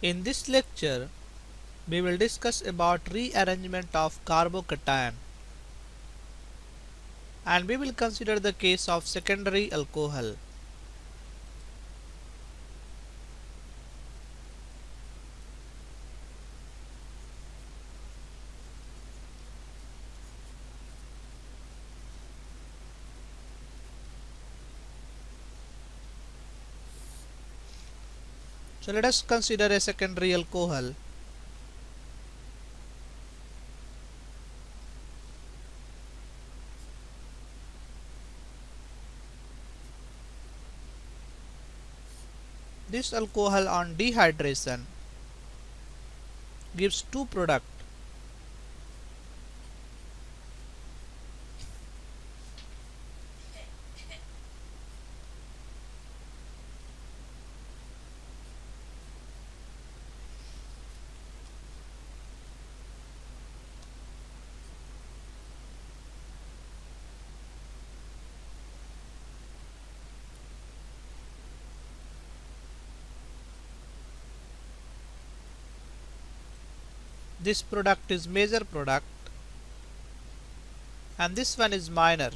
In this lecture, we will discuss about rearrangement of carbocation, and we will consider the case of secondary alcohol. So let us consider a secondary alcohol. This alcohol on dehydration gives two products. This product is major product and this one is minor.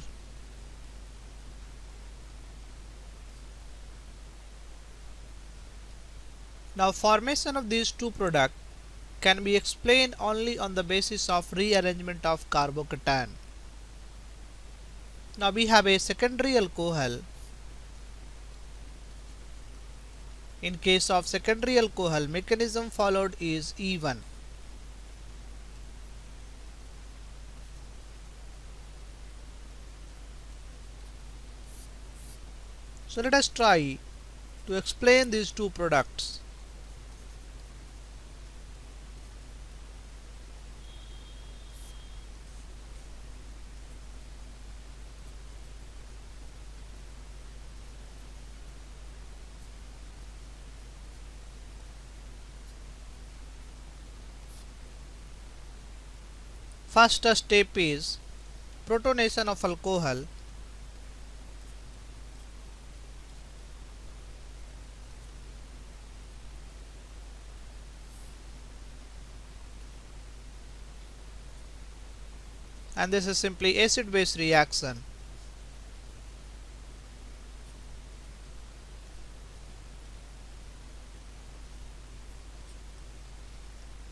Now formation of these two products can be explained only on the basis of rearrangement of carbocation. Now we have a secondary alcohol. In case of secondary alcohol, mechanism followed is E1. So let us try to explain these two products. First step is protonation of alcohol. And this is simply acid-base reaction.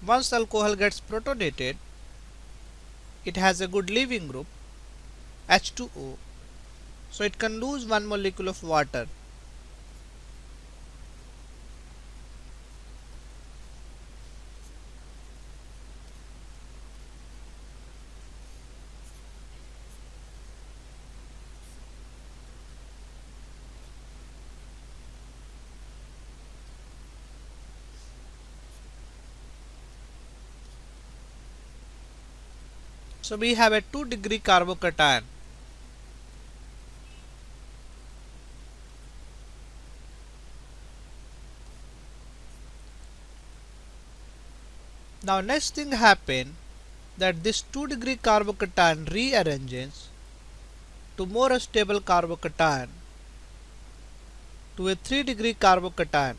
Once alcohol gets protonated, it has a good leaving group H2O, so it can lose one molecule of water. So we have a 2-degree carbocation. Now next thing happen that this 2-degree carbocation rearranges to more stable carbocation to a 3-degree carbocation.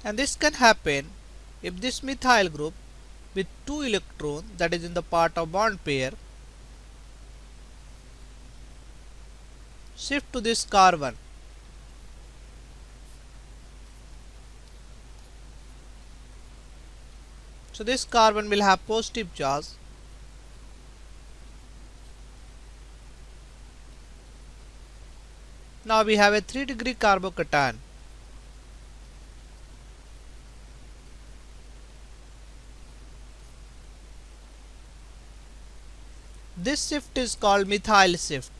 And this can happen if this methyl group with 2 electrons, that is in the part of bond pair, shift to this carbon. So this carbon will have positive charge. Now we have a 3-degree carbocation. This shift is called methyl shift,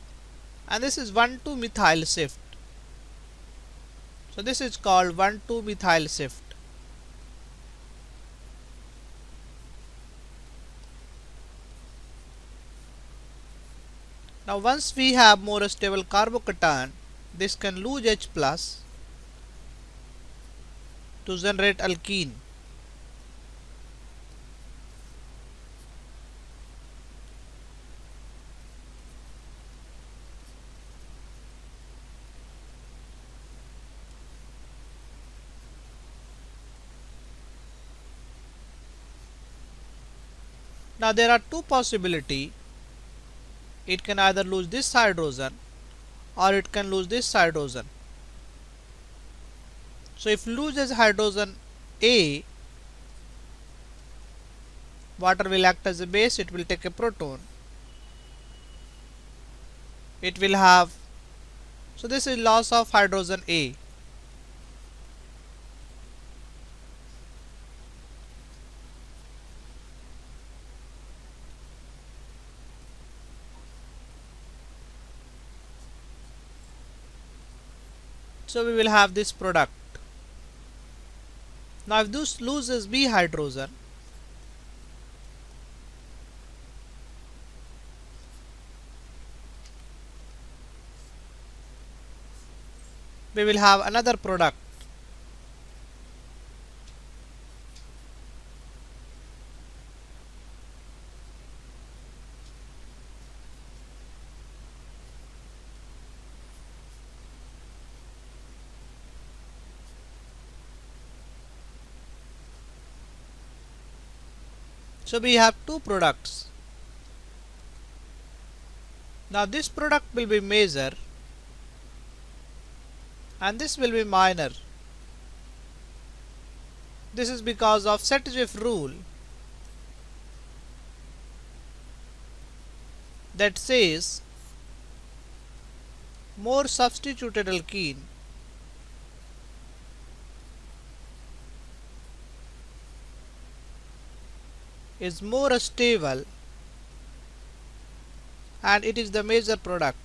and this is 1,2 methyl shift. So this is called 1,2 methyl shift. Now once we have more stable carbocation, this can lose H plus to generate alkene. Now there are two possibilities. It can either lose this hydrogen or it can lose this hydrogen. So if loses hydrogen A, water will act as a base, it will take a proton. It will have, so this is loss of hydrogen A. So we will have this product. Now if this loses B hydrogen, we will have another product. So we have two products. Now this product will be major and this will be minor. This is because of Set-Jiff rule that says more substituted alkene is more stable and it is the major product.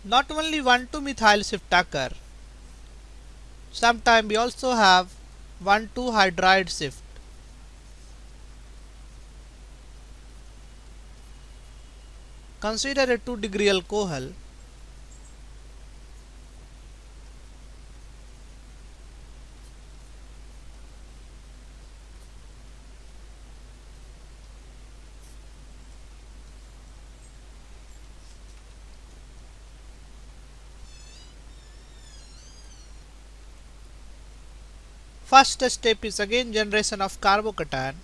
Not only 1,2-methyl shift occur, sometimes we also have 1,2-hydride shift. Consider a 2-degree alcohol. First step is again generation of carbocation.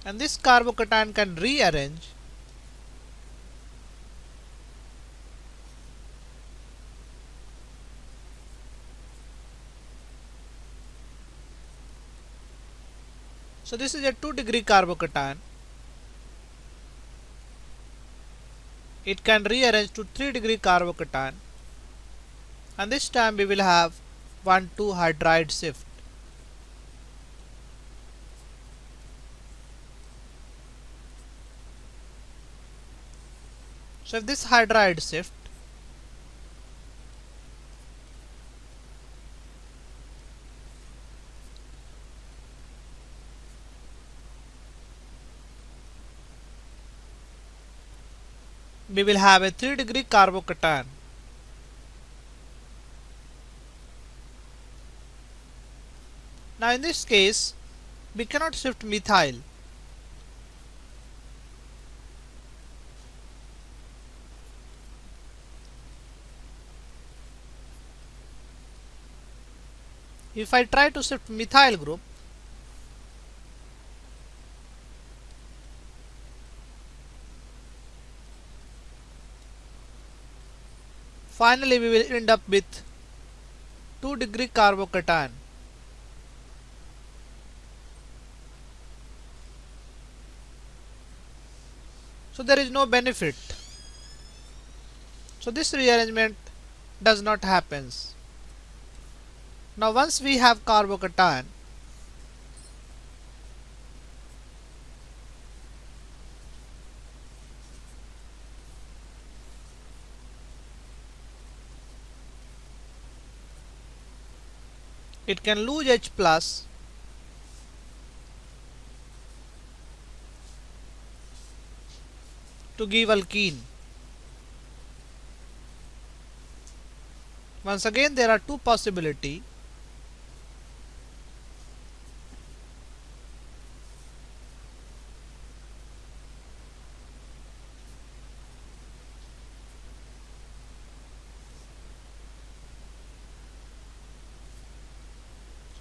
And this carbocation can rearrange so this is a 2-degree carbocation. It can rearrange to 3-degree carbocation and this time we will have 1,2-hydride shift. So if this hydride shift, we will have a 3-degree carbocation. Now in this case, we cannot shift methyl. If I try to shift methyl group, finally we will end up with 2-degree carbocation. So there is no benefit. So this rearrangement does not happen. Now once we have carbocation, it can lose H plus to give alkene. Once again there are two possibilities.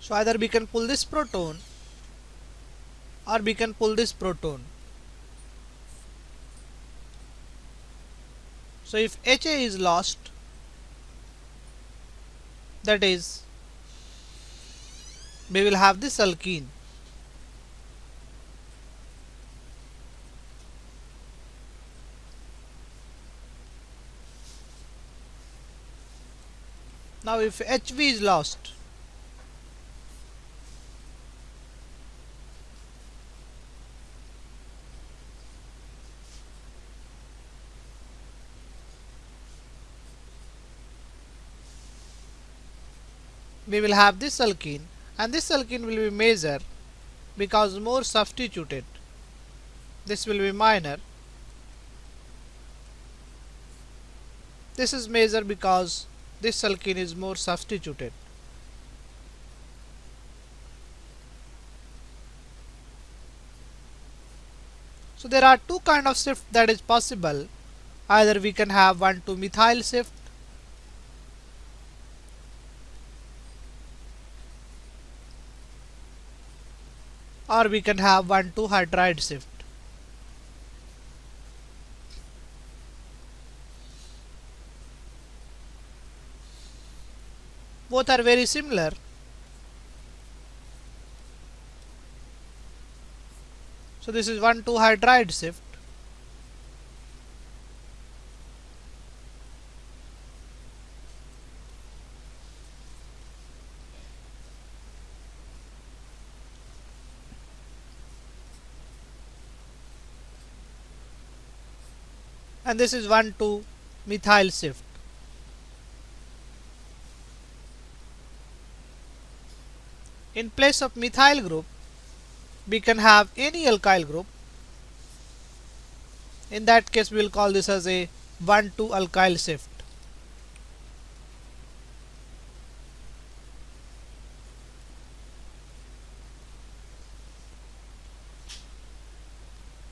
So either we can pull this proton or we can pull this proton. So if HA is lost, that is, we will have this alkene. Now if HV is lost, we will have this alkene, and this alkene will be major because more substituted. This will be minor. This is major because this alkene is more substituted. So there are two kind of shift that is possible. Either we can have 1,2-methyl shift, or we can have 1,2-hydride shift. Both are very similar. So this is 1,2-hydride shift. And this is 1,2-methyl shift. In place of methyl group, we can have any alkyl group. In that case, we will call this as a 1,2-alkyl shift.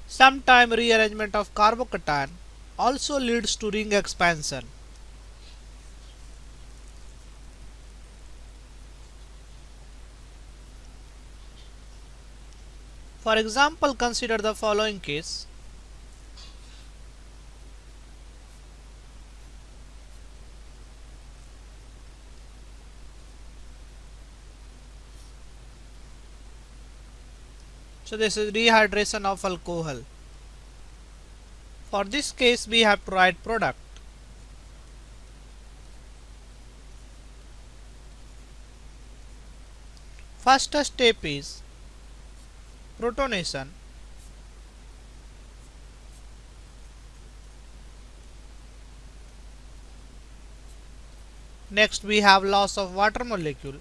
Sometime rearrangement of carbocation also leads to ring expansion. For example, consider the following case. So this is dehydration of alcohol. For this case, we have to write product. First step is protonation. Next we have loss of water molecule.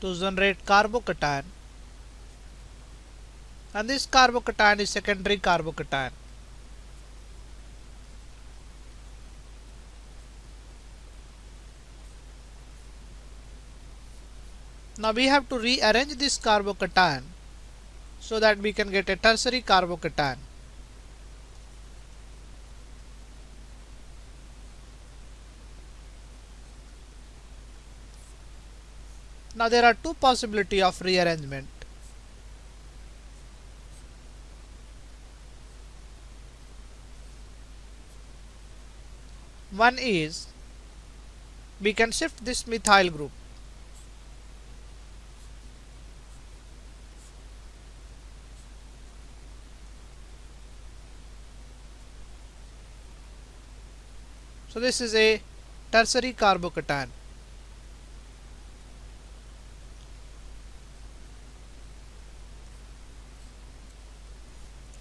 To generate carbocation, and this carbocation is secondary carbocation. Now we have to rearrange this carbocation so that we can get a tertiary carbocation. Now there are two possibilities of rearrangement. One is we can shift this methyl group. So this is a tertiary carbocation.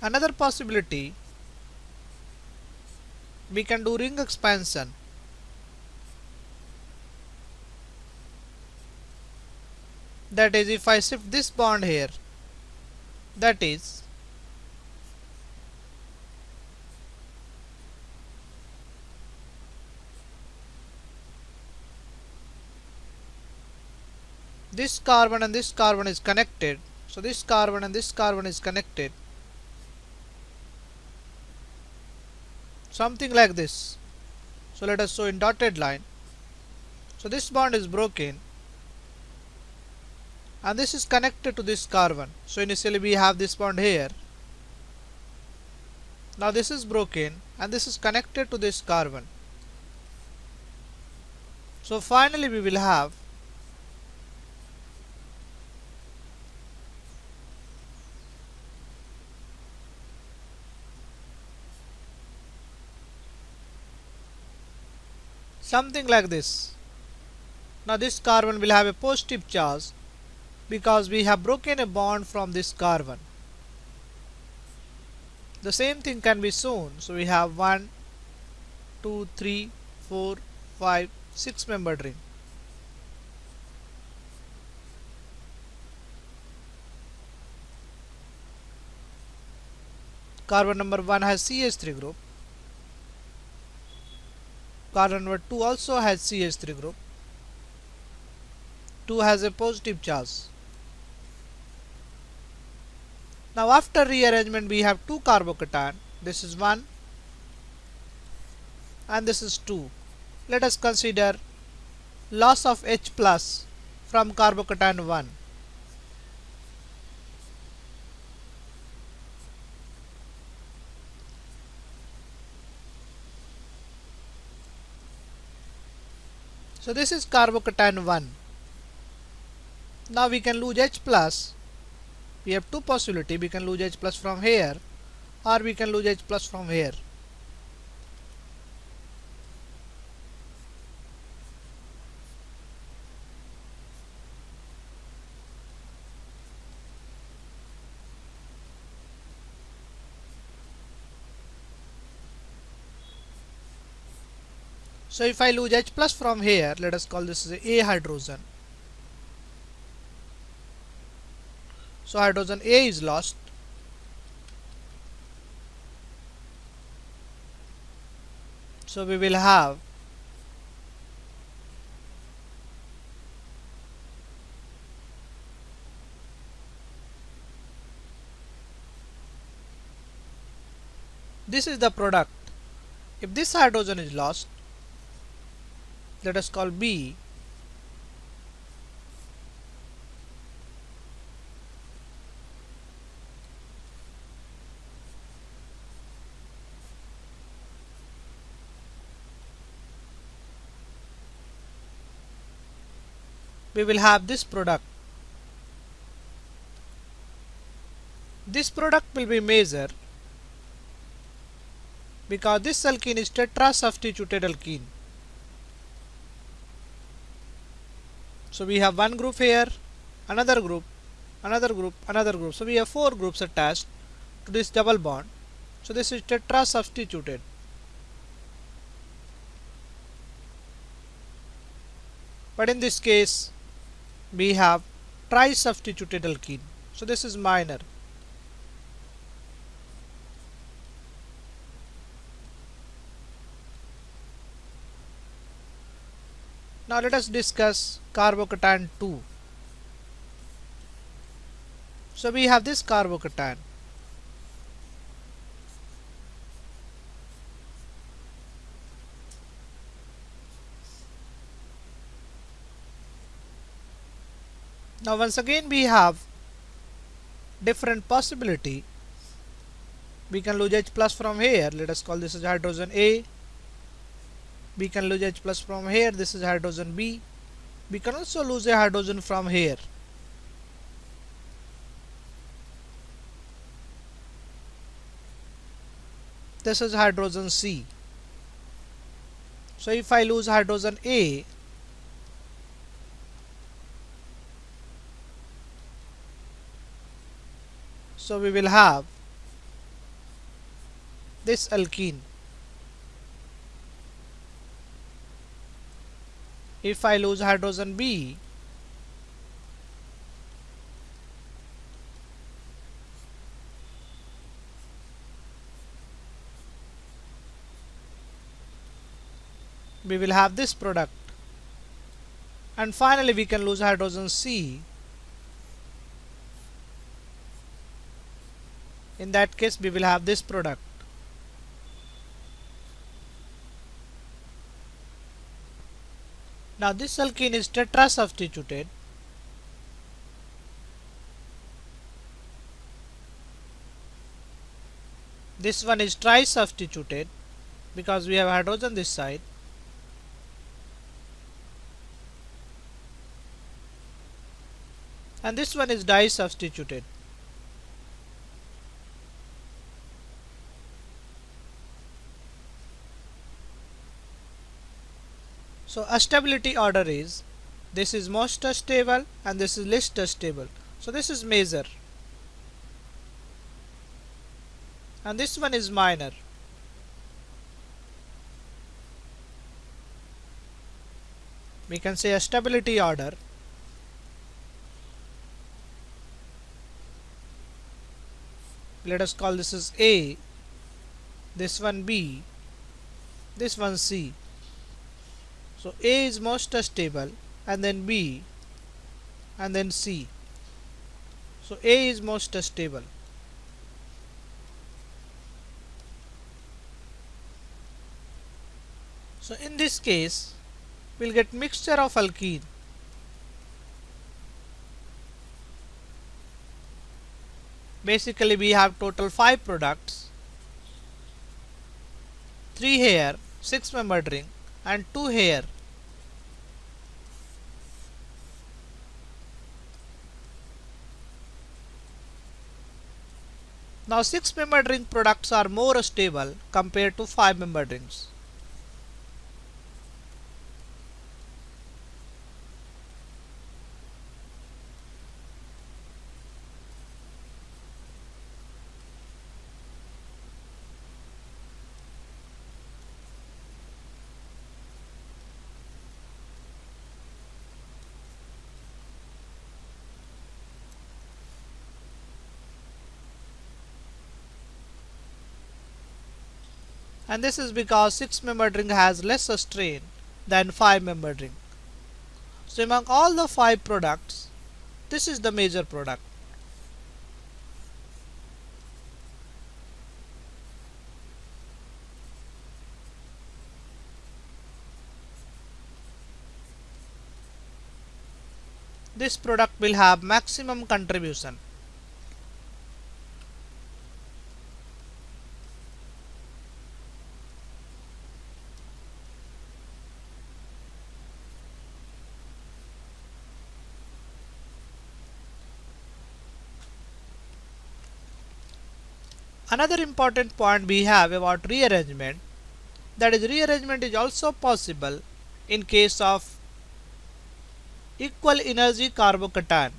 Another possibility we can do ring expansion. That is, if I shift this bond here, that is, this carbon and this carbon is connected, so this carbon and this carbon is connected, something like this. So let us show in dotted line. So this bond is broken and this is connected to this carbon. So initially we have this bond here. Now this is broken and this is connected to this carbon. So finally we will have something like this. Now this carbon will have a positive charge because we have broken a bond from this carbon. The same thing can be shown. So we have 1, 2, 3, 4, 5, 6 membered ring. Carbon number 1 has CH3 group. Carbon number 2 also has CH3 group. 2 has a positive charge. Now after rearrangement we have 2 carbocation. This is 1 and this is 2. Let us consider loss of H plus from carbocation 1. So this is carbocation 1. Now we can lose H plus. We have two possibilities. We can lose H plus from here or we can lose H plus from here. So if I lose H plus from here, let us call this as A hydrogen. So hydrogen A is lost. So we will have this is the product. If this hydrogen is lost, let us call B. We will have this product. This product will be major because this alkene is tetra substituted alkene. So we have one group here, another group, another group, another group. So we have 4 groups attached to this double bond. So this is tetra substituted. But in this case we have tri substituted alkene. So this is minor. Now let us discuss carbocation 2. So we have this carbocation. Now once again we have different possibility. We can lose H plus from here. Let us call this as hydrogen A. We can lose H plus from here. This is hydrogen B. We can also lose a hydrogen from here. This is hydrogen C. So if I lose hydrogen A, so we will have this alkene. If I lose hydrogen B, we will have this product. And finally we can lose hydrogen C. In that case we will have this product. Now this alkene is tetra substituted. This one is tri substituted because we have hydrogen this side. And this one is di substituted. So a stability order is, this is most stable and this is least stable. So this is major and this one is minor. We can say a stability order. Let us call this as A, this one B, this one C. So A is most stable and then B and then C. So A is most stable. So in this case we will get mixture of alkene. Basically we have total 5 products, 3 here, 6 membered ring and 2 here. Now 6 membered ring products are more stable compared to 5 membered rings. And this is because 6 membered ring has less strain than 5 membered ring. So among all the 5 products, this is the major product. This product will have maximum contribution. Another important point we have about rearrangement, that is rearrangement is also possible in case of equal energy carbocation.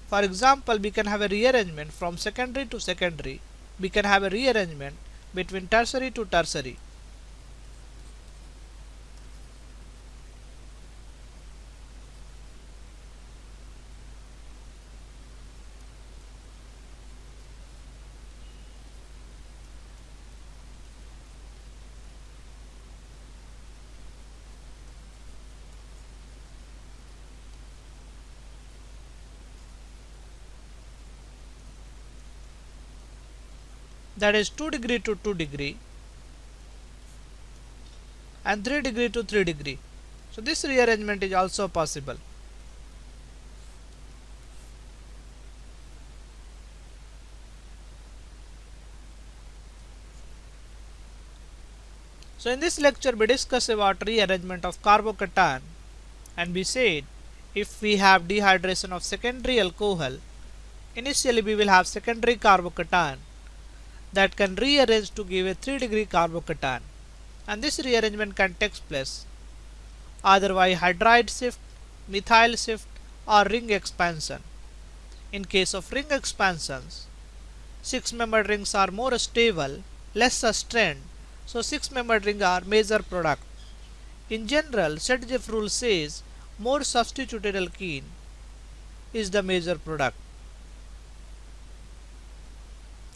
For example, we can have a rearrangement from secondary to secondary. We can have a rearrangement between tertiary to tertiary. That is 2 degree to 2 degree and 3 degree to 3 degree. So this rearrangement is also possible. So in this lecture we discuss about rearrangement of carbocation, and we said if we have dehydration of secondary alcohol, initially we will have secondary carbocation that can rearrange to give a 3 degree carbocation, and this rearrangement can take place either by hydride shift, methyl shift or ring expansion. In case of ring expansions, 6 membered rings are more stable, less strained, so 6 membered rings are major product. In general, Set-Jeffs rule says more substituted alkene is the major product.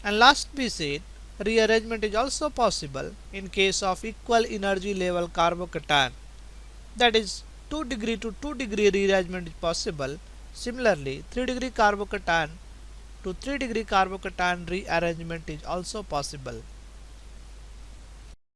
And last we said, rearrangement is also possible in case of equal energy level carbocation. That is 2 degree to 2 degree rearrangement is possible. Similarly, 3 degree carbocation to 3 degree carbocation rearrangement is also possible.